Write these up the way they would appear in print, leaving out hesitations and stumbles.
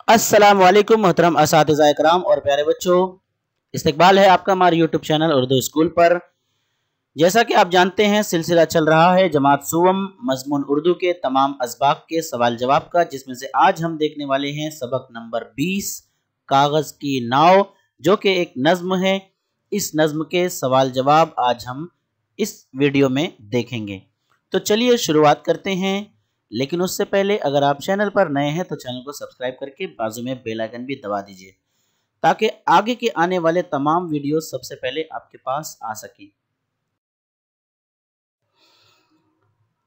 अस्सलाम वालेकुम मोहतरम असातिज़ा इकराम और प्यारे बच्चों, इस्तकबाल है आपका हमारे यूट्यूब चैनल उर्दू स्कूल पर। जैसा कि आप जानते हैं, सिलसिला चल रहा है जमात सुवम मज़मून उर्दू के तमाम असबाक के सवाल जवाब का, जिसमें से आज हम देखने वाले हैं सबक नंबर 20 कागज़ की नाव, जो कि एक नज़्म है। इस नज़्म के सवाल जवाब आज हम इस वीडियो में देखेंगे। तो चलिए शुरुआत करते हैं, लेकिन उससे पहले अगर आप चैनल पर नए हैं तो चैनल को सब्सक्राइब करके बाजू में बेल आइकन भी दबा दीजिए, ताकि आगे के आने वाले तमाम वीडियो सबसे पहले आपके पास आ सके।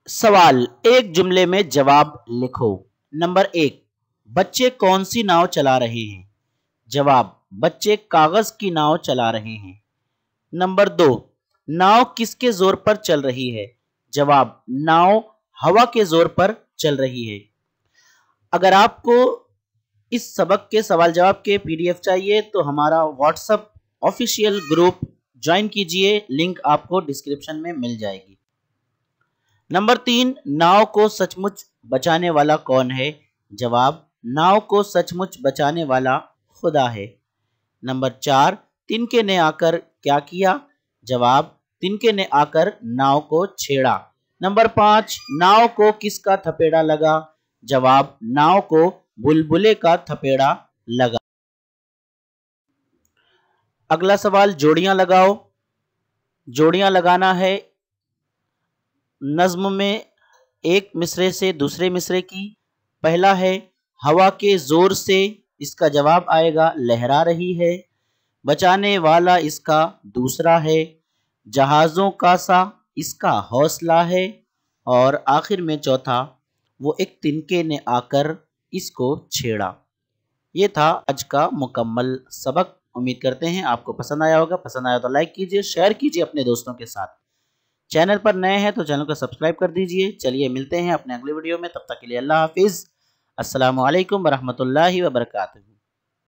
सवाल, एक जुमले में जवाब लिखो। नंबर 1, बच्चे कौन सी नाव चला रहे हैं? जवाब, बच्चे कागज की नाव चला रहे हैं। नंबर 2, नाव किसके जोर पर चल रही है? जवाब, नाव हवा के जोर पर चल रही है। अगर आपको इस सबक के सवाल जवाब के पीडीएफ चाहिए तो हमारा व्हाट्सएप ऑफिशियल ग्रुप ज्वाइन कीजिए, लिंक आपको डिस्क्रिप्शन में मिल जाएगी। नंबर 3, नाव को सचमुच बचाने वाला कौन है? जवाब, नाव को सचमुच बचाने वाला खुदा है। नंबर 4, तिनके ने आकर क्या किया? जवाब, तिनके ने आकर नाव को छेड़ा। नंबर 5, नाव को किसका थपेड़ा लगा? जवाब, नाव को बुलबुले का थपेड़ा लगा। अगला सवाल, जोड़ियां लगाओ। जोड़ियां लगाना है नज्म में एक मिसरे से दूसरे मिसरे की। पहला है हवा के जोर से, इसका जवाब आएगा लहरा रही है। बचाने वाला इसका दूसरा है। जहाजों का सा, इसका हौसला है। और आखिर में चौथा, वो एक तिनके ने आकर इसको छेड़ा। ये था आज का मुकम्मल सबक। उम्मीद करते हैं आपको पसंद आया होगा। पसंद आया तो लाइक कीजिए, शेयर कीजिए अपने दोस्तों के साथ। चैनल पर नए हैं तो चैनल को सब्सक्राइब कर दीजिए। चलिए मिलते हैं अपने अगले वीडियो में, तब तक के लिए अल्लाह हाफिज़। अस्सलामु अलैकुम वरहमतुल्लाहि वबरकातुहू।